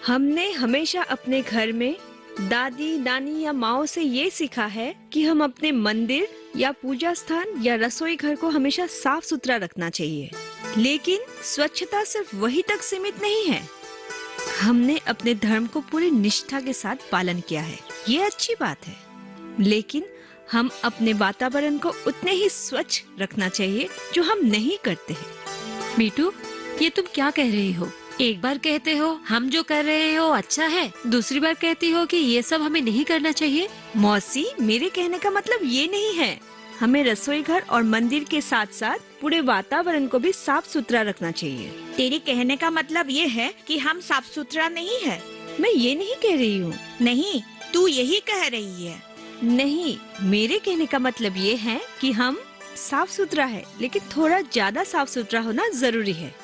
हमने हमेशा अपने घर में दादी, नानी या माओ से ये सीखा है कि हम अपने मंदिर या पूजा स्थान या रसोई घर को हमेशा साफ सुथरा रखना चाहिए। लेकिन स्वच्छता सिर्फ वही तक सीमित नहीं है। हमने अपने धर्म को पूरी निष्ठा के साथ पालन किया है, ये अच्छी बात है। लेकिन हम अपने वातावरण को उतने ही स्वच्छ रखना चाहिए जो हम नहीं करते हैं। मीठू, ये तुम क्या कह रही हो? एक बार कहते हो हम जो कर रहे हो अच्छा है, दूसरी बार कहती हो कि ये सब हमें नहीं करना चाहिए। मौसी, मेरे कहने का मतलब ये नहीं है। हमें रसोई घर और मंदिर के साथ साथ पूरे वातावरण को भी साफ सुथरा रखना चाहिए। तेरे कहने का मतलब ये है कि हम साफ सुथरा नहीं है? मैं ये नहीं कह रही हूँ। नहीं, तू यही कह रही है। नहीं, मेरे कहने का मतलब ये है कि हम साफ सुथरा है, लेकिन थोड़ा ज्यादा साफ सुथरा होना जरूरी है।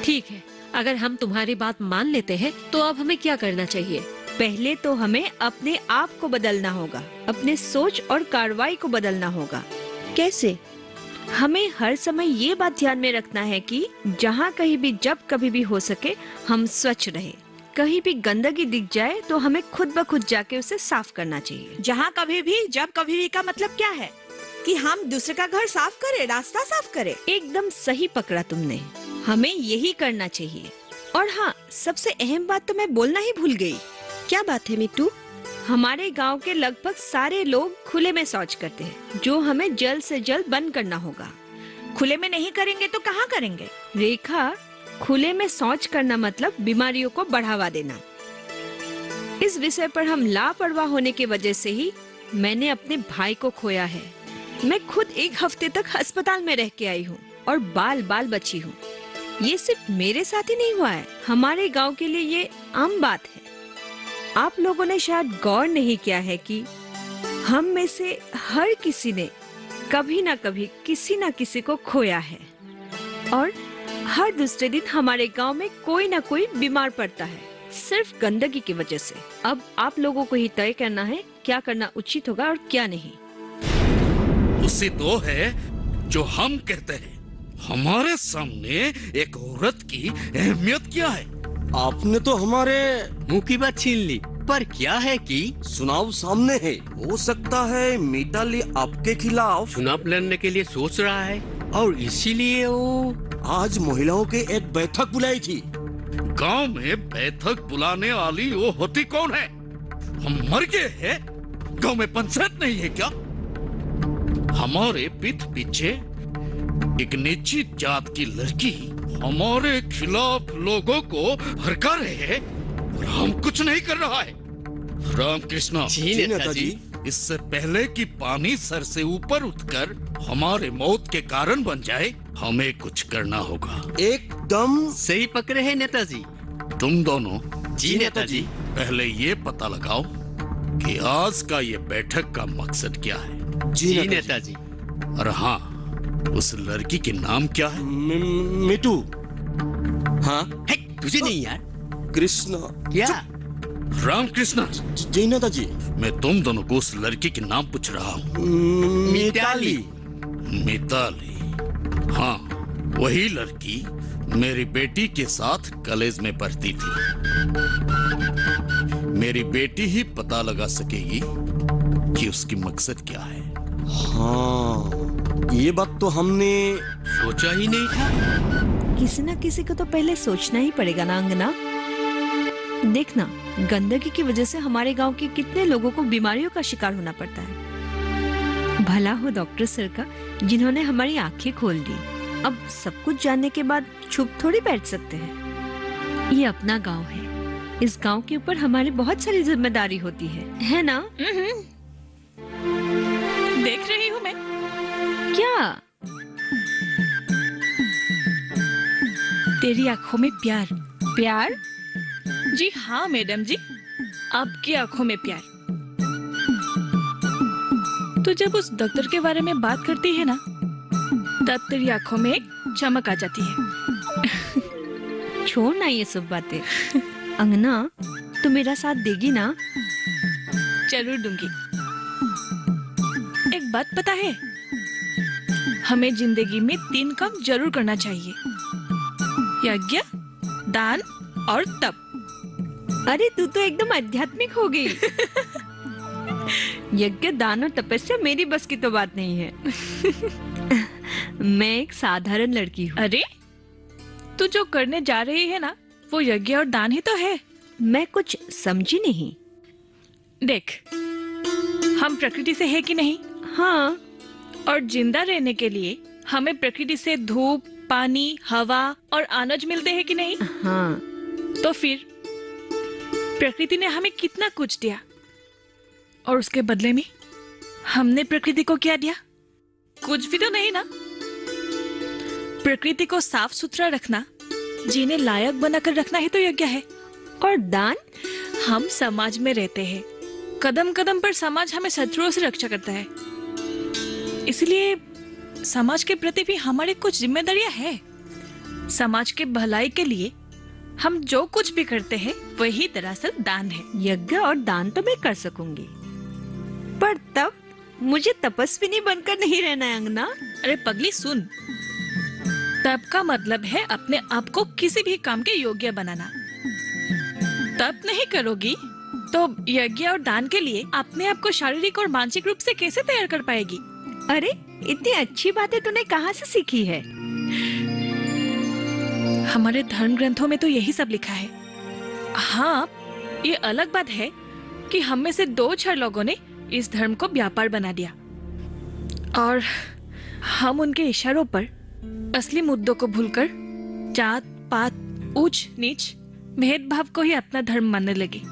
ठीक है, अगर हम तुम्हारी बात मान लेते हैं तो अब हमें क्या करना चाहिए? पहले तो हमें अपने आप को बदलना होगा, अपने सोच और कार्रवाई को बदलना होगा। कैसे? हमें हर समय ये बात ध्यान में रखना है कि जहाँ कहीं भी जब कभी भी हो सके हम स्वच्छ रहे। कहीं भी गंदगी दिख जाए तो हमें खुद ब खुद जाके उसे साफ करना चाहिए। जहाँ कभी भी जब कभी भी का मतलब क्या है? कि हम दूसरे का घर साफ करें, रास्ता साफ करें? एकदम सही पकड़ा तुमने, हमें यही करना चाहिए। और हाँ, सबसे अहम बात तो मैं बोलना ही भूल गई। क्या बात है मिट्टू? हमारे गांव के लगभग सारे लोग खुले में शौच करते हैं, जो हमें जल्द से जल्द बंद करना होगा। खुले में नहीं करेंगे तो कहाँ करेंगे? रेखा, खुले में शौच करना मतलब बीमारियों को बढ़ावा देना। इस विषय पर हम लापरवाह होने की वजह से ही मैंने अपने भाई को खोया है। मैं खुद 1 हफ्ते तक अस्पताल में रह के आई हूँ और बाल बाल बची हूँ। ये सिर्फ मेरे साथ ही नहीं हुआ है, हमारे गांव के लिए ये आम बात है। आप लोगों ने शायद गौर नहीं किया है कि हम में से हर किसी ने कभी ना कभी किसी ना किसी को खोया है, और हर दूसरे दिन हमारे गांव में कोई ना कोई बीमार पड़ता है, सिर्फ गंदगी की वजह से। अब आप लोगों को ही तय करना है क्या करना उचित होगा और क्या नहीं। उसी तो है जो हम कहते हैं। हमारे सामने एक औरत की अहमियत क्या है? आपने तो हमारे मुंह की बात छीन ली। पर क्या है कि चुनाव सामने है, हो सकता है मिताली आपके खिलाफ चुनाव लड़ने के लिए सोच रहा है, और इसीलिए वो आज महिलाओं की एक बैठक बुलाई थी। गांव में बैठक बुलाने वाली वो होती कौन है? हम मर गए हैं? गांव में पंचायत नहीं है क्या? हमारे पीठ पीछे एक नीची जात की लड़की हमारे खिलाफ लोगों को भड़का रहे हैं और हम कुछ नहीं कर रहा है। रामकृष्ण जी नेताजी, इससे पहले कि पानी सर से ऊपर उठकर हमारे मौत के कारण बन जाए, हमें कुछ करना होगा। एकदम सही पकड़े हैं नेताजी। तुम दोनों जी नेताजी। पहले ये पता लगाओ कि आज का ये बैठक का मकसद क्या है। जी नेताजी। और हाँ, उस लड़की के नाम क्या है? मिठू। हाँ, है, तुझे नहीं यार? कृष्ण। क्या? रामकृष्ण। जी नेताजी। मैं तुम दोनों को उस लड़की के नाम पूछ रहा हूँ। मिताली। मिताली, हाँ, वही लड़की मेरी बेटी के साथ कॉलेज में पढ़ती थी। मेरी बेटी ही पता लगा सकेगी कि उसकी मकसद क्या है। हाँ, ये बात तो हमने सोचा ही नहीं था। किसी ना किसी को तो पहले सोचना ही पड़ेगा ना अंगना। देखना, गंदगी की वजह से हमारे गांव के कितने लोगों को बीमारियों का शिकार होना पड़ता है। भला हो डॉक्टर सर का, जिन्होंने हमारी आंखें खोल दी। अब सब कुछ जानने के बाद चुप थोड़ी बैठ सकते हैं। ये अपना गांव है, इस गांव के ऊपर हमारी बहुत सारी जिम्मेदारी होती है ना? देख रही हूँ मैं। क्या? तेरी आंखों में प्यार। प्यार? जी हाँ मैडम जी, आपकी आंखों में प्यार। तो जब उस डॉक्टर के बारे में बात करती है ना, तब तेरी आंखों में एक चमक आ जाती है। छोड़ ना ये सब बातें। अंगना, तू मेरा साथ देगी ना? जरूर दूंगी। एक बात पता है, हमें जिंदगी में 3 काम जरूर करना चाहिए: यज्ञ, दान और तप। अरे तू तो एकदम आध्यात्मिक हो गई। यज्ञ, दान और तपस्या मेरी बस की तो बात नहीं है। मैं एक साधारण लड़की हूँ। अरे तू जो करने जा रही है ना, वो यज्ञ और दान ही तो है। मैं कुछ समझी नहीं। देख, हम प्रकृति से है कि नहीं, हाँ, और जिंदा रहने के लिए हमें प्रकृति से धूप, पानी, हवा और अनाज मिलते हैं कि नहीं। हाँ, तो फिर प्रकृति ने हमें कितना कुछ दिया, और उसके बदले में हमने प्रकृति को क्या दिया? कुछ भी तो नहीं ना। प्रकृति को साफ सुथरा रखना, जीने लायक बनाकर रखना ही तो यज्ञ है। और दान? हम समाज में रहते हैं, कदम कदम पर समाज हमें शत्रुओं से रक्षा करता है, इसलिए समाज के प्रति भी हमारी कुछ जिम्मेदारियां है। समाज के भलाई के लिए हम जो कुछ भी करते हैं वही दरअसल दान है। यज्ञ और दान तो मैं कर सकूंगी, पर तब मुझे तपस्विनी बनकर नहीं रहना है अंगना। अरे पगली सुन, तब का मतलब है अपने आप को किसी भी काम के योग्य बनाना। तब नहीं करोगी तो यज्ञ और दान के लिए अपने आप को शारीरिक और मानसिक रूप से कैसे तैयार कर पाएगी? अरे इतनी अच्छी बातें तूने कहाँ से सीखी है? हमारे धर्म ग्रंथों में तो यही सब लिखा है। हाँ, ये अलग बात है कि हम में से 2-4 लोगों ने इस धर्म को व्यापार बना दिया, और हम उनके इशारों पर असली मुद्दों को भूलकर जात पात, ऊंच नीच, भेदभाव को ही अपना धर्म मानने लगे।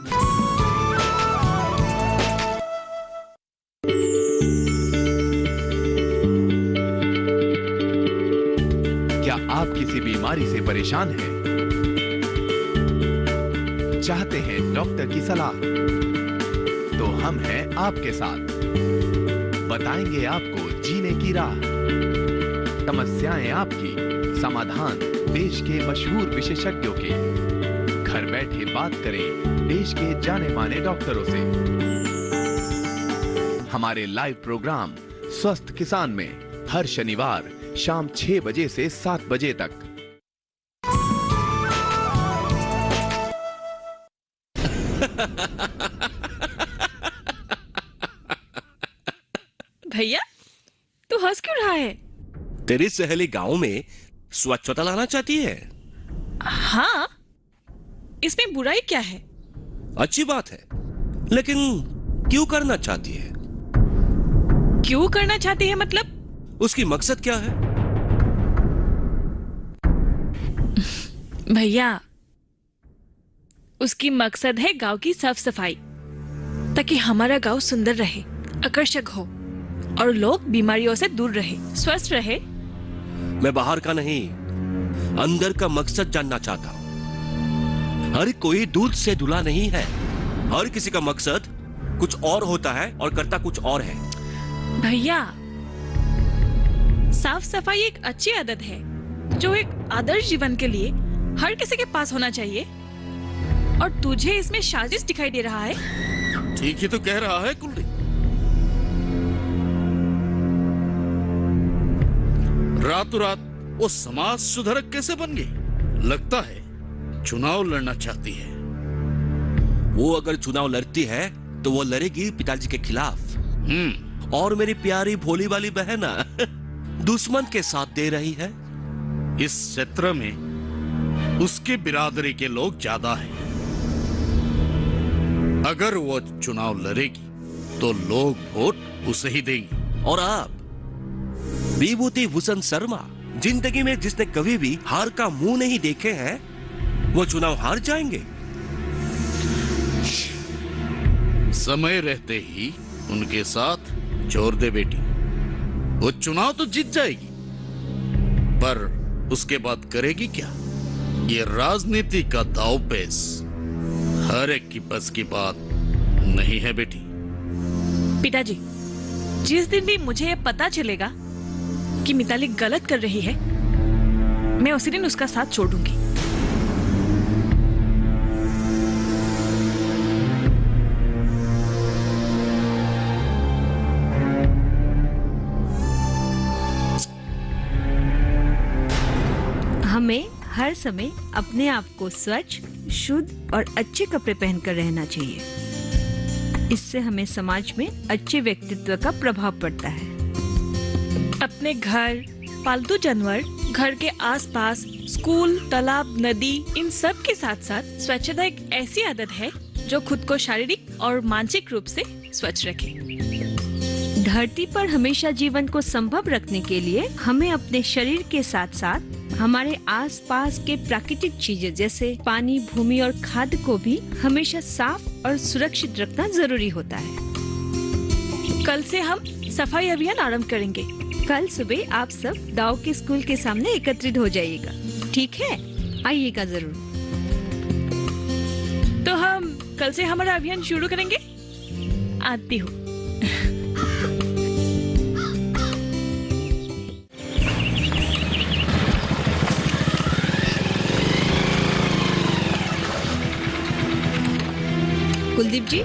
क्या आप किसी बीमारी से परेशान हैं? चाहते हैं डॉक्टर की सलाह? तो हम हैं आपके साथ, बताएंगे आपको जीने की राह। समस्याएं आपकी, समाधान देश के मशहूर विशेषज्ञों के। घर बैठे बात करें देश के जाने माने डॉक्टरों से। हमारे लाइव प्रोग्राम स्वस्थ किसान में हर शनिवार शाम 6 बजे से 7 बजे तक। भैया, तू हंस क्यों रहा है? तेरी सहेली गांव में स्वच्छता लाना चाहती है। हाँ, इसमें बुराई क्या है? अच्छी बात है, लेकिन क्यों करना चाहती है? क्यों करना चाहती है मतलब? उसकी मकसद क्या है? भैया, उसकी मकसद है गांव की साफ सफाई, ताकि हमारा गांव सुंदर रहे, आकर्षक हो और लोग बीमारियों से दूर रहे, स्वस्थ रहे। मैं बाहर का नहीं, अंदर का मकसद जानना चाहता हूं। हर कोई दूध से धुला नहीं है। हर किसी का मकसद कुछ और होता है और करता कुछ और है। भैया, साफ सफाई एक अच्छी आदत है जो एक आदर्श जीवन के लिए हर किसी के पास होना चाहिए, और तुझे इसमें साजिश दिखाई दे रहा है। ठीक ही तो कह रहा है कुलदीप। रातों रात वो समाज सुधारक कैसे बन गई? लगता है चुनाव लड़ना चाहती है। वो अगर चुनाव लड़ती है तो वो लड़ेगी पिताजी के खिलाफ। और मेरी प्यारी भोली वाली बहन दुश्मन के साथ दे रही है। इस क्षेत्र में उसकी बिरादरी के लोग ज्यादा हैं। अगर वो चुनाव लड़ेगी तो लोग वोट उसे ही देंगे। और आप, विभूति भूषण शर्मा, जिंदगी में जिसने कभी भी हार का मुंह नहीं देखे हैं, वो चुनाव हार जाएंगे। समय रहते ही उनके साथ जोड़ दे बेटी। वो चुनाव तो जीत जाएगी, पर उसके बाद करेगी क्या? ये राजनीति का दांवपेच हर एक की बस की बात नहीं है बेटी। पिताजी, जिस दिन भी मुझे ये पता चलेगा कि मिताली गलत कर रही है, मैं उसी दिन उसका साथ छोड़ूंगी। हमें हर समय अपने आप को स्वच्छ, शुद्ध और अच्छे कपड़े पहनकर रहना चाहिए। इससे हमें समाज में अच्छे व्यक्तित्व का प्रभाव पड़ता है। अपने घर, पालतू जानवर, घर के आसपास, स्कूल, तालाब, नदी, इन सब के साथ साथ स्वच्छता एक ऐसी आदत है जो खुद को शारीरिक और मानसिक रूप से स्वच्छ रखे। धरती पर हमेशा जीवन को संभव रखने के लिए हमें अपने शरीर के साथ साथ हमारे आसपास के प्राकृतिक चीजें जैसे पानी, भूमि और खाद्य को भी हमेशा साफ और सुरक्षित रखना जरूरी होता है। कल से हम सफाई अभियान आरंभ करेंगे। कल सुबह आप सब दाव के स्कूल के सामने एकत्रित हो जाइएगा, ठीक है? आइएगा जरूर। तो हम कल से हमारा अभियान शुरू करेंगे। आती हूँ। कुलदीप जी,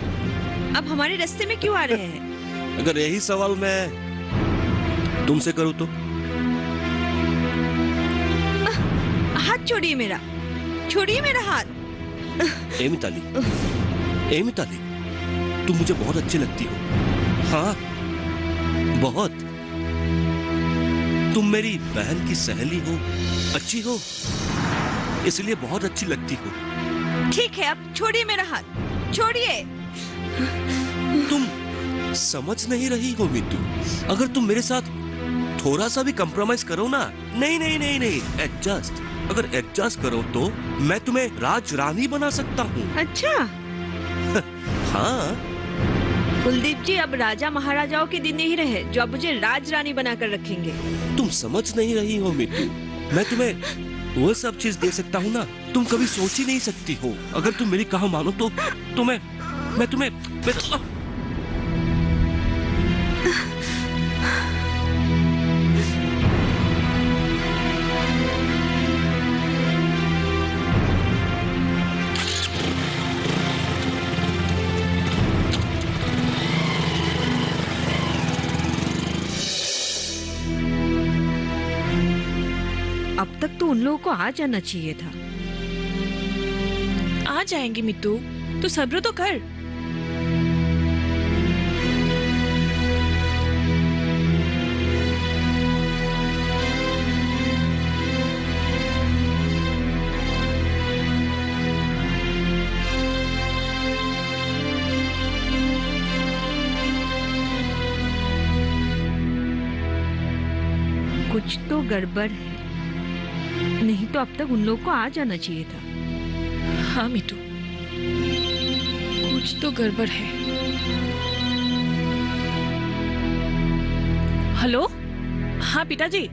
अब हमारे रास्ते में क्यों आ रहे हैं? अगर यही सवाल मैं तुमसे करूं तो? हाथ छोड़िए मेरा, छोड़िए मेरा हाथ। ए मिताली, ए मिताली, तुम मुझे बहुत अच्छी लगती हो। हाँ, बहुत। तुम मेरी बहन की सहेली हो, अच्छी हो, इसलिए बहुत अच्छी लगती हो। ठीक है, अब छोड़िए मेरा हाथ, छोड़िए। तुम समझ नहीं रही हो मीतू। अगर तुम मेरे साथ थोड़ा सा भी कंप्रोमाइज करो ना, नहीं नहीं नहीं नहीं, एडजस्ट, अगर एडजस्ट करो तो मैं तुम्हें राज रानी बना सकता हूँ। अच्छा। हाँ कुलदीप जी, अब राजा महाराजाओं के दिन नहीं रहे जो आप मुझे राज रानी बनाकर रखेंगे। तुम समझ नहीं रही हो मीतू। मैं तुम्हें वो सब चीज दे सकता हूँ ना, तुम कभी सोच ही नहीं सकती हो। अगर तुम मेरी कहा मानो तो मैं तुम्हें अब तक तो उन लोगों को आ जाना चाहिए था। आ जाएंगे मित्तू, तो सब्र तो कर। कुछ तो गड़बड़ है, नहीं तो अब तक उन लोगों को आ जाना चाहिए था। हाँ मित्तू, कुछ तो गड़बड़ है। हेलो, हाँ पिताजी,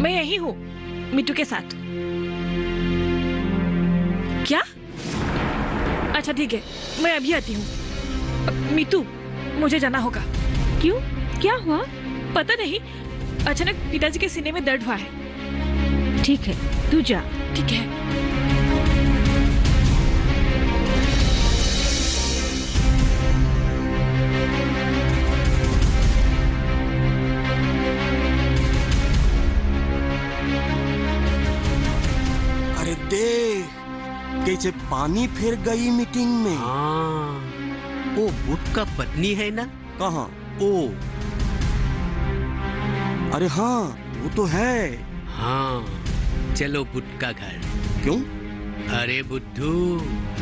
मैं यही हूँ मिट्टू के साथ। क्या? अच्छा ठीक है, मैं अभी आती हूँ। मिट्टू, मुझे जाना होगा। क्यों, क्या हुआ? पता नहीं, अचानक पिताजी के सीने में दर्द हुआ है। ठीक है, तू जा। ठीक है। अरे देख कैसे पानी फिर गई मीटिंग में। हाँ, वो बुट का पत्नी है ना? कहाँ? ओ, अरे हाँ, वो तो है। हाँ, चलो बुट का घर। क्यों? अरे बुद्धू,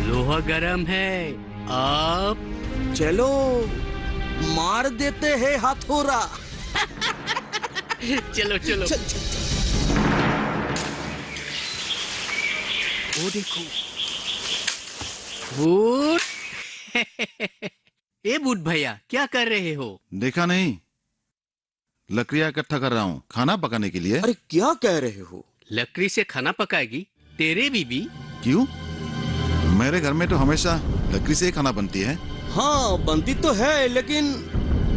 लोहा गरम है। अब चलो मार देते हैं हथौड़ा। चलो चलो। चल, चल, चल। वो देखो, बुट। ए बुट भैया, क्या कर रहे हो? देखा नहीं, लकड़ियां इकट्ठा कर रहा हूँ खाना पकाने के लिए। अरे क्या कह रहे हो? लकड़ी से खाना पकाएगी तेरे बीबी? क्यों? मेरे घर में तो हमेशा लकड़ी से ही खाना बनती है। हाँ बनती तो है, लेकिन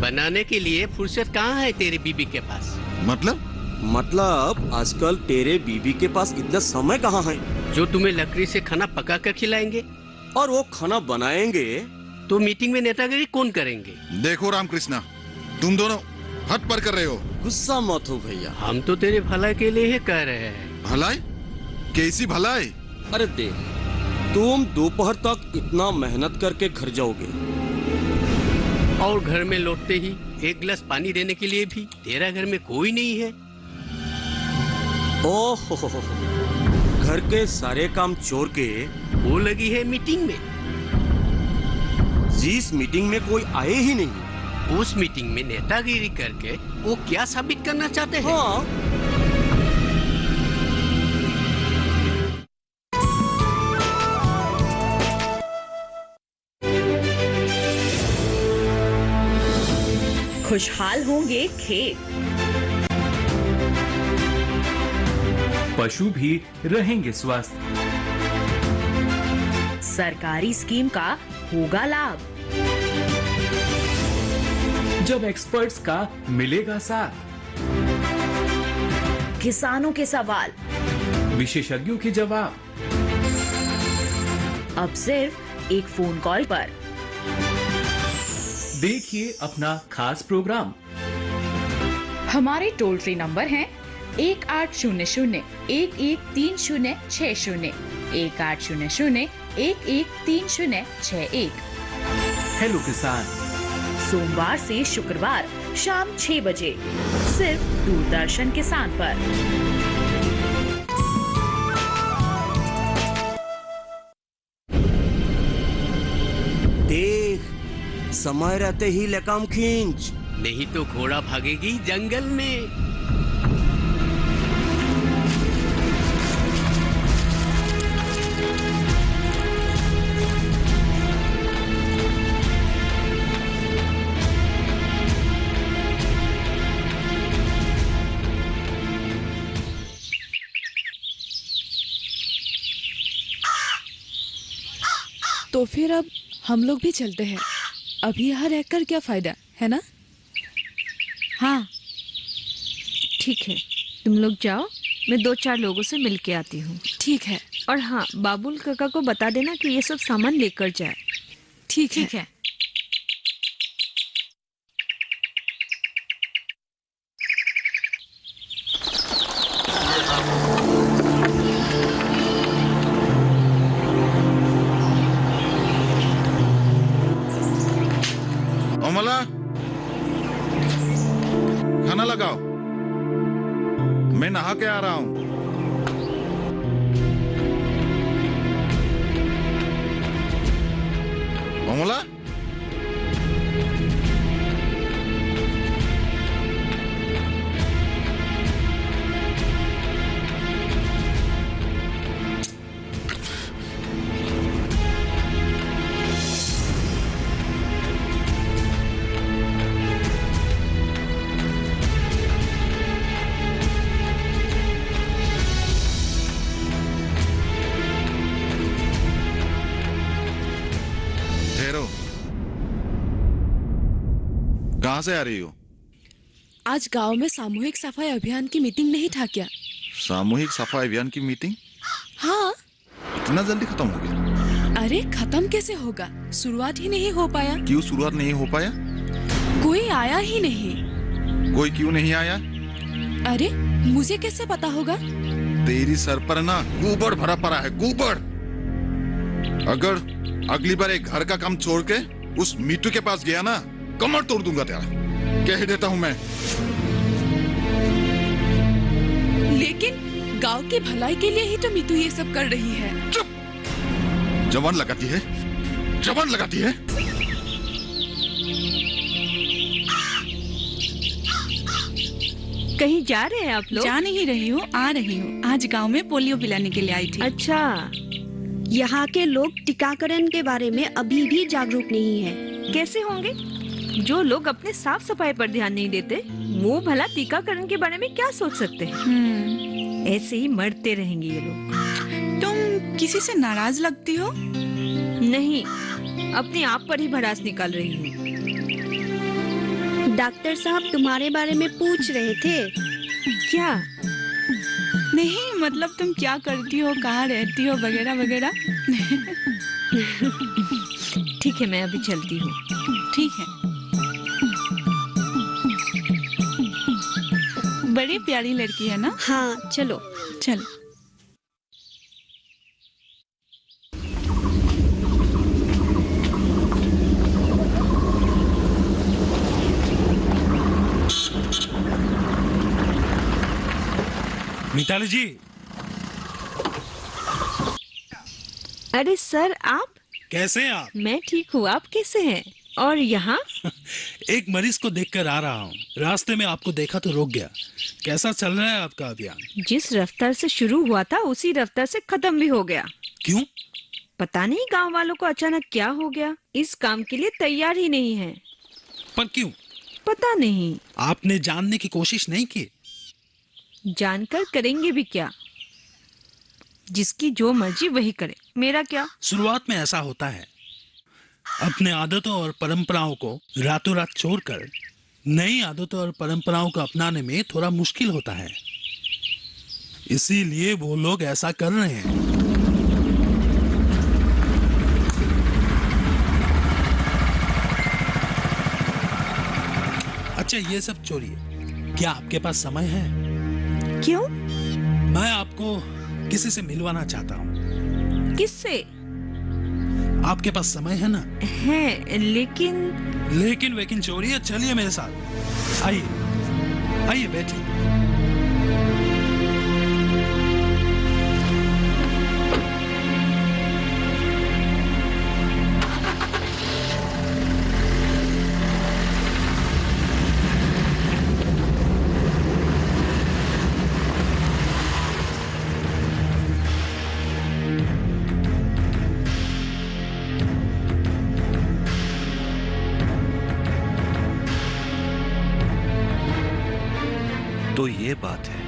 बनाने के लिए फुर्सत कहाँ है तेरे बीबी के पास? मतलब आजकल तेरे बीबी के पास इतना समय कहाँ है जो तुम्हें लकड़ी से खाना पका कर खिलाएंगे? और वो खाना बनाएंगे तो मीटिंग में नेतागिरी कौन करेंगे? देखो रामकृष्णा, तुम दोनों हद पर कर रहे हो। गुस्सा मत हो भैया। हम तो तेरे भलाई के लिए ही कह रहे हैं। भलाई? कैसी भलाई? अरे देख, तुम दोपहर तक इतना मेहनत करके घर जाओगे और घर में लौटते ही एक गिलास पानी देने के लिए भी तेरा घर में कोई नहीं है। ओहो, घर के सारे काम छोड़ के वो लगी है मीटिंग में। जिस मीटिंग में कोई आए ही नहीं, उस मीटिंग में नेतागिरी करके वो क्या साबित करना चाहते हैं? हाँ, खुशहाल होंगे खेत, पशु भी रहेंगे स्वस्थ। सरकारी स्कीम का होगा लाभ, जब एक्सपर्ट्स का मिलेगा साथ, किसानों के सवाल, विशेषज्ञों के जवाब, अब सिर्फ एक फोन कॉल पर। देखिए अपना खास प्रोग्राम। हमारे टोल फ्री नंबर हैं 1800-113060, 1800-113061। हेलो किसान, सोमवार से शुक्रवार शाम 6 बजे सिर्फ दूरदर्शन किसान पर। देख, समय रहते ही लगाम खींच, नहीं तो घोड़ा भागेगी जंगल में। तो फिर अब हम लोग भी चलते हैं। अभी यहाँ रहकर क्या फायदा है ना? हाँ ठीक है, तुम लोग जाओ, मैं 2-4 लोगों से मिल के आती हूँ। ठीक है। और हाँ, बाबुल काका को बता देना कि ये सब सामान लेकर जाए। ठीक है। अमला, खाना लगाओ, मैं नहा के आ रहा हूँ। अमला, कहाँ से आ रही हो? आज गांव में सामूहिक सफाई अभियान की मीटिंग नहीं था क्या? सामूहिक सफाई अभियान की मीटिंग? हाँ। इतना जल्दी खत्म हो गया? अरे खत्म कैसे होगा, शुरुआत ही नहीं हो पाया। क्यों शुरुआत नहीं हो पाया? कोई आया ही नहीं। कोई क्यों नहीं आया? अरे मुझे कैसे पता होगा? तेरी सर पर ना गोबर भरा पड़ा है, गोबर। अगर अगली बार एक घर का काम छोड़ के उस मीटू के पास गया ना, कमर तोड़ दूंगा तेरा, कह देता हूं मैं। लेकिन गांव की भलाई के लिए ही तो मीतू ये सब कर रही है। चुप! जवान लगाती है, जवान लगाती है। कहीं जा रहे हैं आप लोग? जा नहीं रही हूँ, आ रही हूँ। आज गांव में पोलियो पिलाने के लिए आई थी। अच्छा। यहाँ के लोग टीकाकरण के बारे में अभी भी जागरूक नहीं है। कैसे होंगे? जो लोग अपने साफ सफाई पर ध्यान नहीं देते, वो भला टीकाकरण के बारे में क्या सोच सकते हैं? ऐसे ही मरते रहेंगे ये लोग। तुम किसी से नाराज लगती हो? नहीं, अपने आप पर ही भड़ास निकाल रही हूँ। डॉक्टर साहब तुम्हारे बारे में पूछ रहे थे। क्या? नहीं, मतलब तुम क्या करती हो, कहाँ रहती हो, वगैरह वगैरह। ठीक है, मैं अभी चलती हूँ। ठीक है। बड़ी प्यारी लड़की है ना? हाँ, चलो। चलो। मिताली जी। अरे सर, आप कैसे हैं आप? मैं ठीक हूँ, आप कैसे हैं? और यहाँ? एक मरीज को देखकर आ रहा हूँ, रास्ते में आपको देखा तो रोक गया। कैसा चल रहा है आपका अभियान? जिस रफ्तार से शुरू हुआ था उसी रफ्तार से खत्म भी हो गया। क्यों? पता नहीं गांव वालों को अचानक क्या हो गया, इस काम के लिए तैयार ही नहीं है। पर क्यों? पता नहीं। आपने जानने की कोशिश नहीं की? जानकर करेंगे भी क्या, जिसकी जो मर्जी वही करे, मेरा क्या। शुरुआत में ऐसा होता है, अपने आदतों और परंपराओं को रातों रात छोड़कर नई आदतों और परंपराओं को अपनाने में थोड़ा मुश्किल होता है, इसीलिए वो लोग ऐसा कर रहे हैं। अच्छा, ये सब छोड़िए, क्या आपके पास समय है? क्यों? मैं आपको किसी से मिलवाना चाहता हूँ। किससे? आपके पास समय है ना? है, लेकिन वेकिन छोड़िए, चलिए मेरे साथ। आइए बैठिए। तो ये बात है,